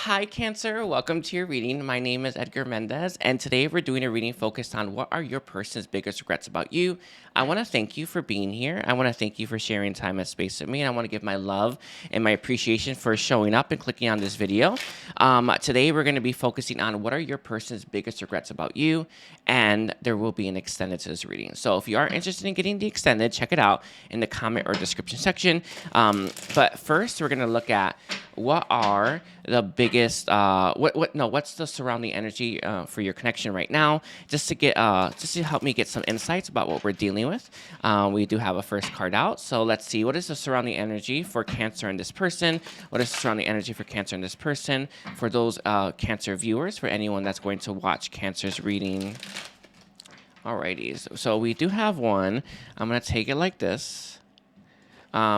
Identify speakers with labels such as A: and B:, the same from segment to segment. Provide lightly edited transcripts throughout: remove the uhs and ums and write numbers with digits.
A: Hi, Cancer. Welcome to your reading. My name is Edgar Mendez, and today we're doing a reading focused on what are your person's biggest regrets about you. I want to thank you for being here. I want to thank you for sharing time and space with me, and I want to give my love and my appreciation for showing up and clicking on this video. Today we're going to be focusing on what are your person's biggest regrets about you, and there will be an extended to this reading. So if you are interested in getting the extended, check it out in the comment or description section. But first, we're going to look at what are the biggest what's the surrounding energy for your connection right now, just to help me get some insights about what we're dealing with. We do have a first card out, so let's see what is the surrounding energy for Cancer and this person. What is the surrounding energy for Cancer and this person, for those Cancer viewers, for anyone that's going to watch Cancer's reading. Alrighty, so we do have one. I'm gonna take it like this.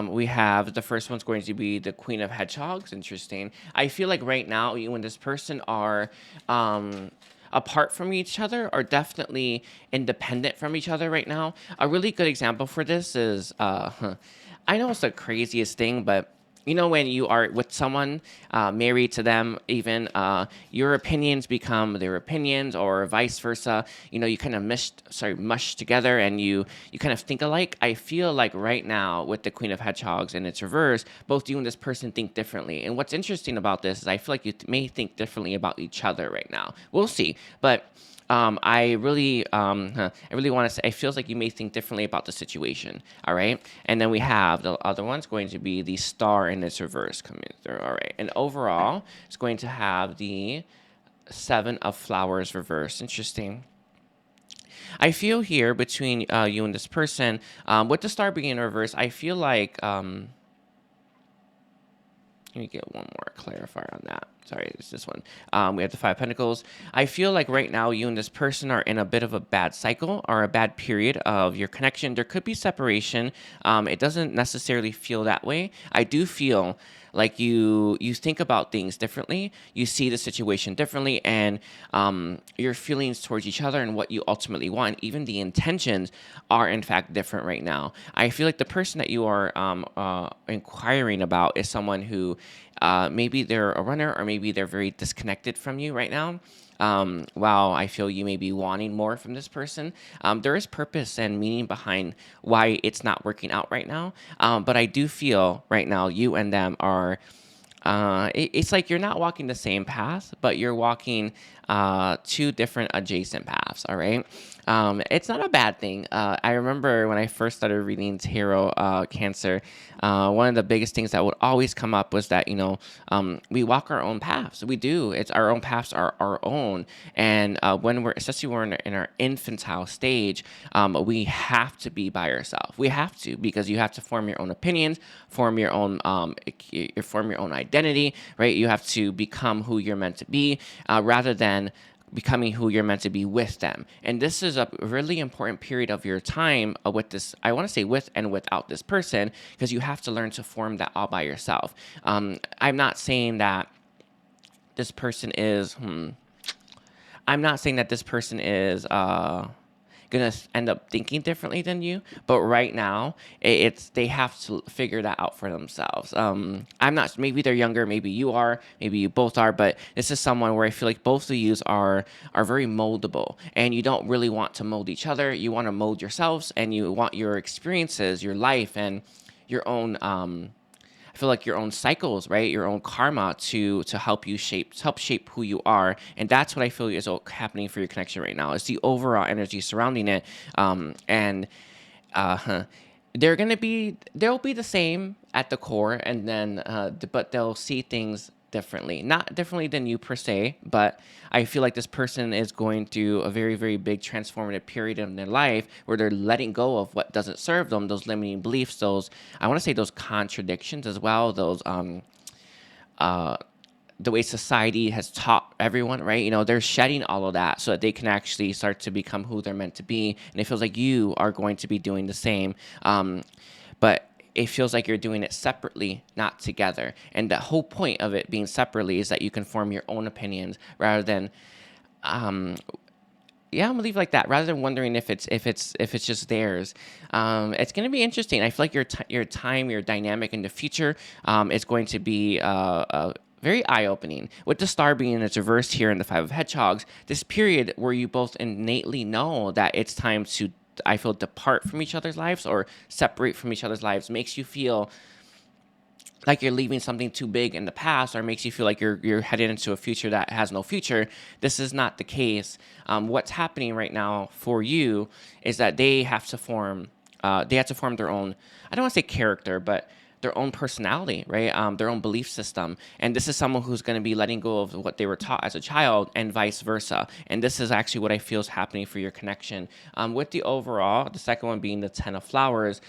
A: We have the first one's going to be the Queen of Hedgehogs. Interesting. I feel like right now you and this person are apart from each other, or definitely independent from each other right now. A really good example for this is, I know it's the craziest thing, but you know, when you are with someone, married to them, even your opinions become their opinions, or vice versa. You know, you kind of mush together, and you kind of think alike. I feel like right now with the Queen of Hedgehogs and its reverse, both you and this person think differently. And what's interesting about this is I feel like you may think differently about each other right now. We'll see, but. I really want to say, it feels like you may think differently about the situation. All right. And then we have the other one's going to be the Star in its reverse coming through. All right. And overall, it's going to have the Seven of Flowers reverse. Interesting. I feel here between you and this person, with the Star being in reverse, I feel like, let me get one more clarifier on that. Sorry, it's this one. We have the Five of Pentacles. I feel like right now you and this person are in a bit of a bad cycle, or a bad period of your connection. There could be separation. It doesn't necessarily feel that way. I do feel like you think about things differently, you see the situation differently, and your feelings towards each other and what you ultimately want, even the intentions, are in fact different right now. I feel like the person that you are inquiring about is someone who maybe they're a runner, or maybe they're very disconnected from you right now. While I feel you may be wanting more from this person, there is purpose and meaning behind why it's not working out right now. But I do feel right now you and them are, it's like you're not walking the same path, but you're walking two different adjacent paths. All right. It's not a bad thing. I remember when I first started reading tarot, Cancer, one of the biggest things that would always come up was that, we walk our own paths. We do. It's our own paths are our own. And when especially when we're in our infantile stage, we have to be by ourselves. We have to, because you have to form your own opinions, form your own identity, right? You have to become who you're meant to be, rather than becoming who you're meant to be with them. And this is a really important period of your time with this, I want to say with and without this person, because you have to learn to form that all by yourself. I'm not saying that this person is, I'm not saying that this person is, gonna end up thinking differently than you, but right now it's they have to figure that out for themselves. I'm not, maybe they're younger, maybe you are, maybe you both are, but this is someone where I feel like both of you are very moldable, and you don't really want to mold each other. You want to mold yourselves, and you want your experiences, your life, and your own I feel like your own cycles, right? Your own karma to help you shape who you are. And that's what I feel is happening for your connection right now. It's the overall energy surrounding it. And they'll be the same at the core, and then but they'll see things differently. Not differently than you per se, but I feel like this person is going through a very, very big transformative period in their life where they're letting go of what doesn't serve them, those limiting beliefs, those, I want to say, those contradictions as well, those the way society has taught everyone, right? They're shedding all of that so that they can actually start to become who they're meant to be. And it feels like you are going to be doing the same. But it feels like you're doing it separately, not together. And the whole point of it being separately is that you can form your own opinions rather than, I'm gonna leave it like that. Rather than wondering if it's just theirs. It's gonna be interesting. I feel like your dynamic in the future is going to be very eye-opening. With the star being in its reverse here in the Five of Hedgehogs, this period where you both innately know that it's time to, I feel, depart from each other's lives or separate from each other's lives makes you feel like you're leaving something too big in the past, or makes you feel like you're headed into a future that has no future. This is not the case. What's happening right now for you is that they have to form their own, I don't want to say character, but their own personality, right? Their own belief system. And this is someone who's going to be letting go of what they were taught as a child and vice versa. And this is actually what I feel is happening for your connection. With the overall, the second one being the Ten of Flowers,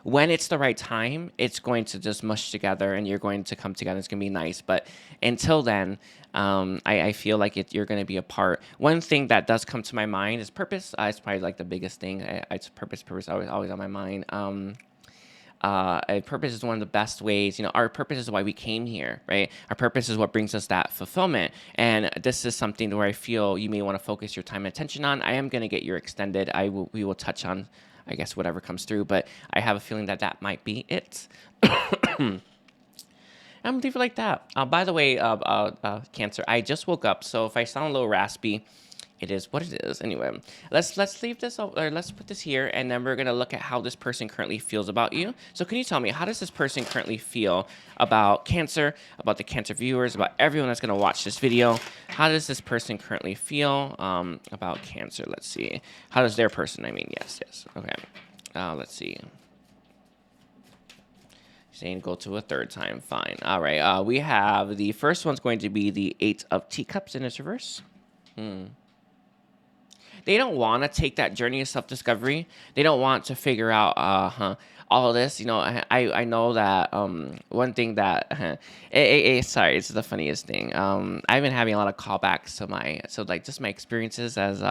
A: when it's the right time, it's going to just mush together and you're going to come together. It's going to be nice. But until then, I feel like you're going to be apart. One thing that does come to my mind is purpose. It's probably like the biggest thing. It's purpose always on my mind. Purpose is one of the best ways. Our purpose is why we came here, right? Our purpose is what brings us that fulfillment. And this is something where I feel you may want to focus your time and attention on. I am going to get your extended. We will touch on, I guess, whatever comes through, but I have a feeling that might be it. I'm gonna leave it like that. By the way, Cancer, I just woke up, so if I sound a little raspy, it is what it is. Anyway, let's leave this, or let's put this here, and then we're gonna look at how this person currently feels about you. So can you tell me, how does this person currently feel about Cancer, about the Cancer viewers, about everyone that's gonna watch this video? How does this person currently feel about Cancer? Let's see. How does their person? I mean, yes. Okay. Let's see. Saying go to a third time. Fine. All right. We have the first one's going to be the Eight of Teacups in its reverse. They don't want to take that journey of self-discovery. They don't want to figure out all of this. I know that one thing that sorry, it's the funniest thing. I've been having a lot of callbacks to just my experiences as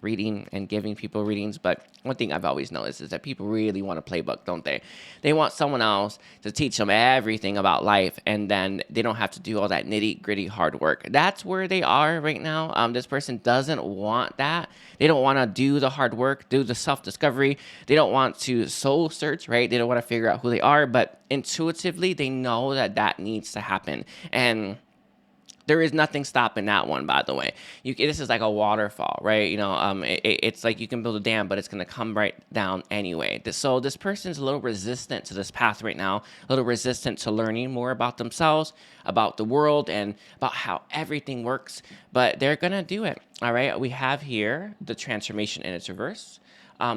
A: reading and giving people readings. But one thing I've always noticed is that people really want a playbook, don't they? They want someone else to teach them everything about life, and then they don't have to do all that nitty-gritty hard work. That's where they are right now. This person doesn't want that. They don't want to do the hard work, do the self-discovery. They don't want to soul search, right? They don't want to figure out who they are, but intuitively, they know that needs to happen. And there is nothing stopping that one, by the way. This is like a waterfall, right? It's like you can build a dam, but it's going to come right down anyway. So this person's a little resistant to this path right now, a little resistant to learning more about themselves, about the world, and about how everything works. But they're going to do it, all right? We have here the transformation in its reverse.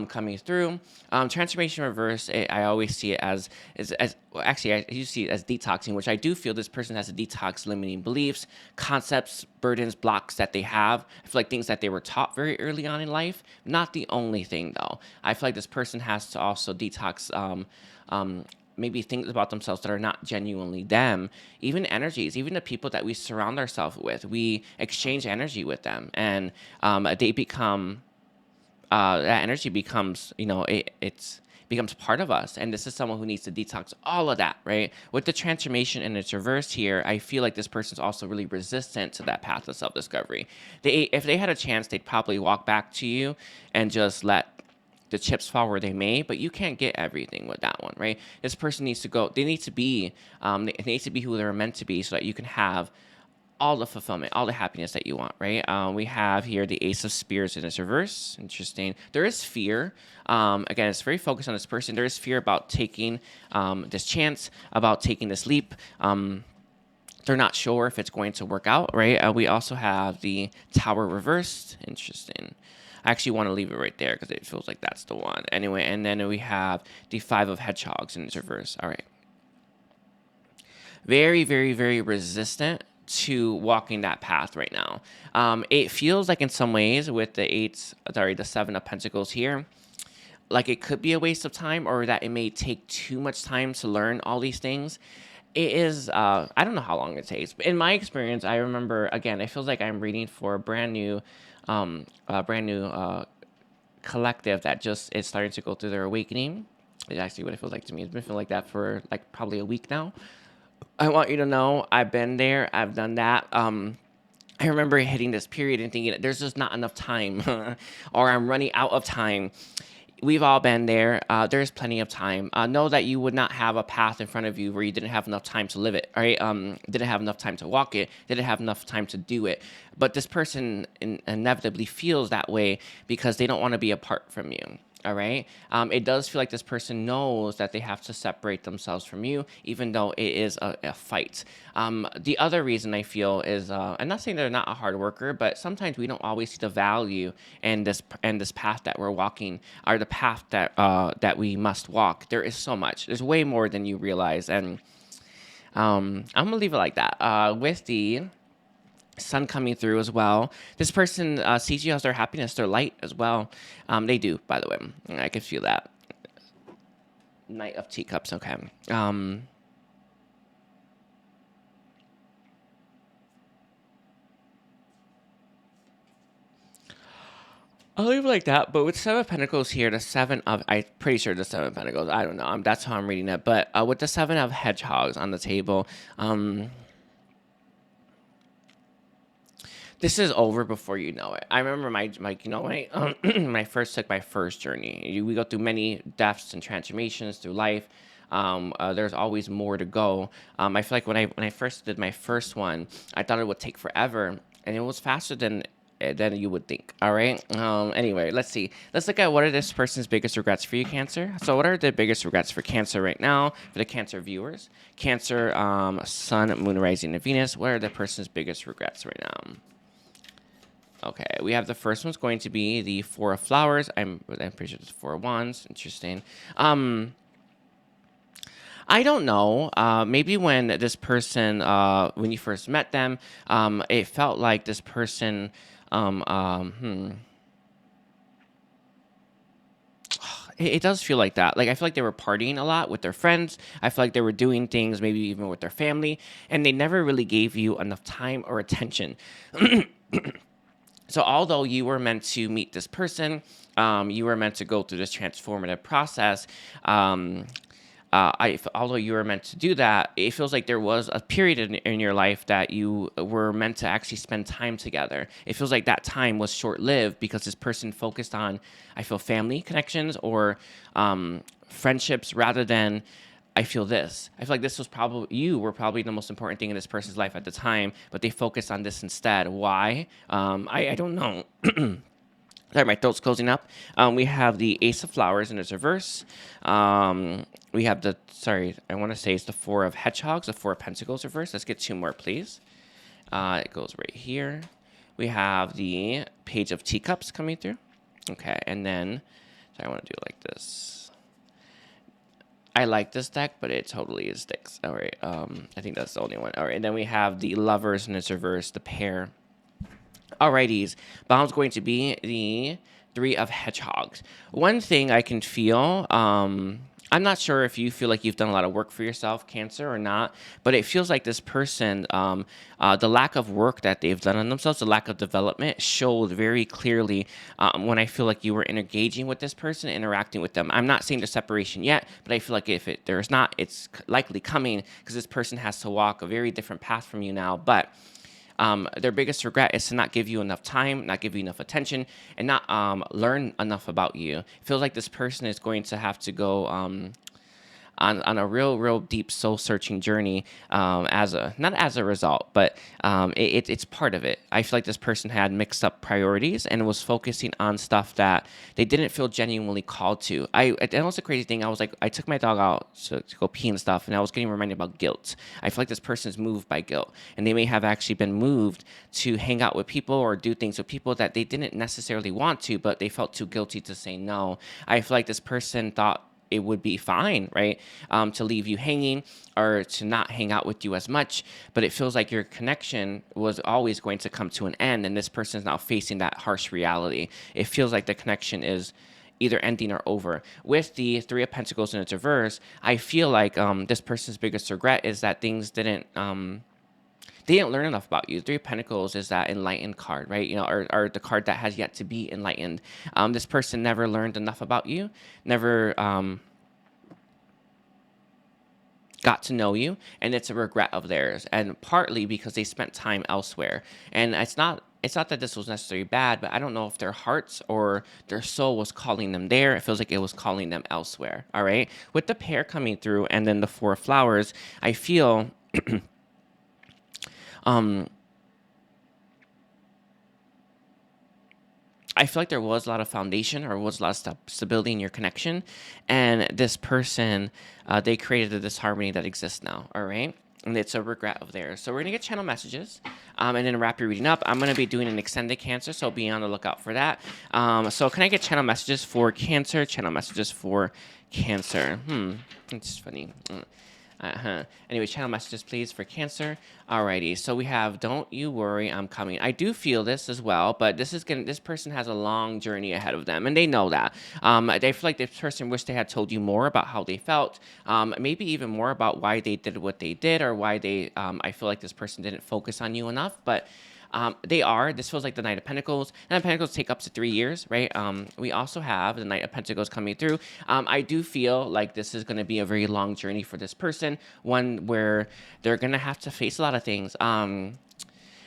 A: Coming through. Transformation reverse, I always see it as actually, I usually see it as detoxing, which I do feel this person has to detox limiting beliefs, concepts, burdens, blocks that they have. I feel like things that they were taught very early on in life. Not the only thing, though. I feel like this person has to also detox maybe things about themselves that are not genuinely them, even energies, even the people that we surround ourselves with. We exchange energy with them, and they become... that energy becomes, it becomes part of us. And this is someone who needs to detox all of that, right? With the transformation in its reverse here, I feel like this person's also really resistant to that path of self-discovery. If they had a chance, they'd probably walk back to you and just let the chips fall where they may, but you can't get everything with that one, right? This person needs to go, they need to be who they're meant to be so that you can have all the fulfillment, all the happiness that you want, right? We have here the Ace of Spears in its reverse. Interesting. There is fear. Again, it's very focused on this person. There is fear about taking this chance, about taking this leap. They're not sure if it's going to work out, right? We also have the Tower reversed. Interesting. I actually want to leave it right there because it feels like that's the one. Anyway, and then we have the Five of Hedgehogs in its reverse. All right. Very, very, very resistant to walking that path right now. It feels like in some ways with the Seven of Pentacles here, like it could be a waste of time, or that it may take too much time to learn all these things. It is, I don't know how long it takes, but in my experience, I remember, again, it feels like I'm reading for a brand new collective that just is starting to go through their awakening. It's actually what it feels like to me. It's been feeling like that for like probably a week now. I want you to know I've been there. I've done that. I remember hitting this period and thinking there's just not enough time or I'm running out of time. we've all been there. There's plenty of time. Know that you would not have a path in front of you where you didn't have enough time to live it, right? Didn't have enough time to walk it, didn't have enough time to do it. But this person inevitably feels that way because they don't want to be apart from you. All right. It does feel like this person knows that they have to separate themselves from you, even though it is a fight. The other reason I feel is, I'm not saying they're not a hard worker, but sometimes we don't always see the value in this path that we're walking, or the path that we must walk. There is so much. There's way more than you realize, and I'm gonna leave it like that. With the sun coming through as well. This person sees you as their happiness, their light as well. They do, by the way. I can feel that. Knight of Teacups, okay. I'll leave it like that, but with Seven of Pentacles here, I'm pretty sure the Seven of Pentacles, I don't know, that's how I'm reading it, but with the Seven of Hedgehogs on the table, this is over before you know it. I remember my when I first took my first journey. We go through many deaths and transformations through life. There's always more to go. I feel like when I first did my first one, I thought it would take forever, and it was faster than you would think. All right. Anyway, let's see. Let's look at what are this person's biggest regrets for you, Cancer. So, what are the biggest regrets for Cancer right now for the Cancer viewers? Cancer, Sun, Moon, Rising, and Venus. What are the person's biggest regrets right now? Okay, we have the first one's going to be the Four of Flowers. I'm pretty sure it's Four of Wands. Interesting. I don't know. Maybe when this person, when you first met them, it felt like this person, it does feel like that. Like, I feel like they were partying a lot with their friends. I feel like they were doing things maybe even with their family, and they never really gave you enough time or attention. So although you were meant to meet this person, you were meant to go through this transformative process, although you were meant to do that, it feels like there was a period in your life that you were meant to actually spend time together. It feels like that time was short-lived because this person focused on, I feel, family connections or friendships rather than, I feel this. I feel like this was you were probably the most important thing in this person's life at the time, but they focused on this instead. Why? I don't know. Sorry, my throat's closing up. We have the Ace of Flowers in its reverse. We have I want to say it's the Four of Hedgehogs, the Four of Pentacles reverse. Let's get two more, please. It goes right here. We have the Page of Teacups coming through. Okay, and then, I want to do it like this. I like this deck, but it totally is sticks. All right, I think that's the only one. All right, and then we have the Lovers in its reverse, the pair. Alrighties, bomb's going to be the Three of Hedgehogs. One thing I can feel, I'm not sure if you feel like you've done a lot of work for yourself, Cancer, or not, but it feels like this person, the lack of work that they've done on themselves, the lack of development showed very clearly when I feel like you were engaging with this person, interacting with them. I'm not saying the separation yet, but I feel like if there's not, it's likely coming because this person has to walk a very different path from you now, but their biggest regret is to not give you enough time, not give you enough attention, and not learn enough about you. It feels like this person is going to have to go on a real deep soul searching journey not as a result, but it's part of it. I feel like this person had mixed up priorities and was focusing on stuff that they didn't feel genuinely called to. And that was the crazy thing. I was like, I took my dog out to go pee and stuff, and I was getting reminded about guilt. I feel like this person is moved by guilt, and they may have actually been moved to hang out with people or do things with people that they didn't necessarily want to, but they felt too guilty to say no. I feel like this person thought it would be fine, right, to leave you hanging or to not hang out with you as much, but it feels like your connection was always going to come to an end, and this person is now facing that harsh reality. It feels like the connection is either ending or over. With the Three of Pentacles in its reverse, I feel like this person's biggest regret is that things didn't... they didn't learn enough about you. Three of Pentacles is that enlightened card, right? Or the card that has yet to be enlightened. This person never learned enough about you, never got to know you, and it's a regret of theirs. And partly because they spent time elsewhere. And it's not it's not that this was necessarily bad, but I don't know if their hearts or their soul was calling them there. It feels like it was calling them elsewhere. All right. With the pair coming through and then the 4 flowers, I feel I feel like there was a lot of foundation or was a lot of stability in your connection. And this person, they created a disharmony that exists now. All right. And it's a regret of theirs. So we're going to get channel messages and then wrap your reading up. I'm going to be doing an extended Cancer, so be on the lookout for that. So can I get channel messages for Cancer? Channel messages for Cancer. It's funny. Anyway, channel messages, please, for Cancer. Alrighty, so we have "Don't you worry, I'm coming." I do feel this as well, but this person has a long journey ahead of them, and they know that. They feel like this person wish they had told you more about how they felt, maybe even more about why they did what they did, or why they. I feel like this person didn't focus on you enough, but. This feels like the Knight of Pentacles. Knight of Pentacles take up to 3 years, right? We also have the Knight of Pentacles coming through. I do feel like this is going to be a very long journey for this person, one where they're going to have to face a lot of things.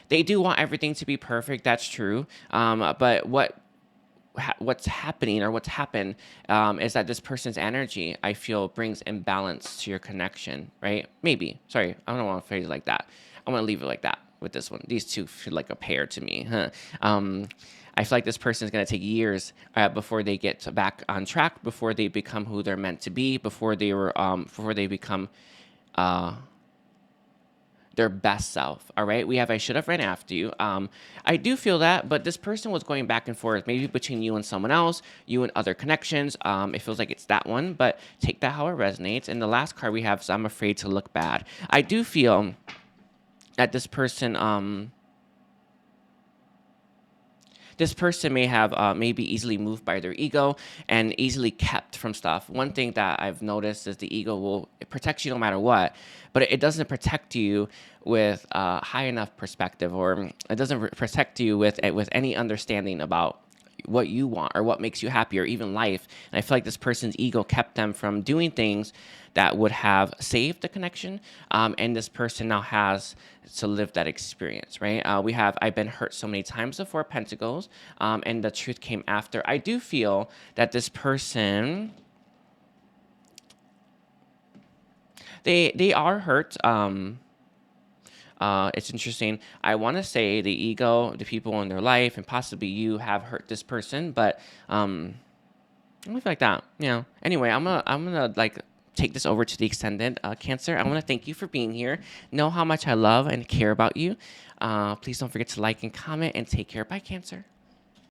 A: They do want everything to be perfect. That's true. But what's happening or what's happened is that this person's energy, I feel, brings imbalance to your connection, right? Maybe. Sorry, I don't want to phrase it like that. I want to leave it like that. With this one, these two feel like a pair to me. I feel like this person is going to take years before they get back on track, before they become who they're meant to be, before they become their best self. All right, we have "I should have ran after you." I do feel that, but this person was going back and forth, maybe between you and someone else, you and other connections. It feels like it's that one, but take that how it resonates. And the last card we have is "I'm afraid to look bad." I do feel that this person may have maybe easily moved by their ego and easily kept from stuff. One thing that I've noticed is the ego it protects you no matter what, but it doesn't protect you with high enough perspective, or it doesn't protect you with any understanding about what you want or what makes you happy, or even life. And I feel like this person's ego kept them from doing things that would have saved the connection. And this person now has to live that experience, right? We have "I've been hurt so many times" the 4 Pentacles, and the truth came after. I do feel that this person, they are hurt. It's interesting. I want to say the ego, the people in their life, and possibly you have hurt this person, but I feel like that. Anyway, I'm gonna like take this over to the extended Cancer. I want to thank you for being here. Know how much I love and care about you. Please don't forget to like and comment, and take care. Bye, Cancer.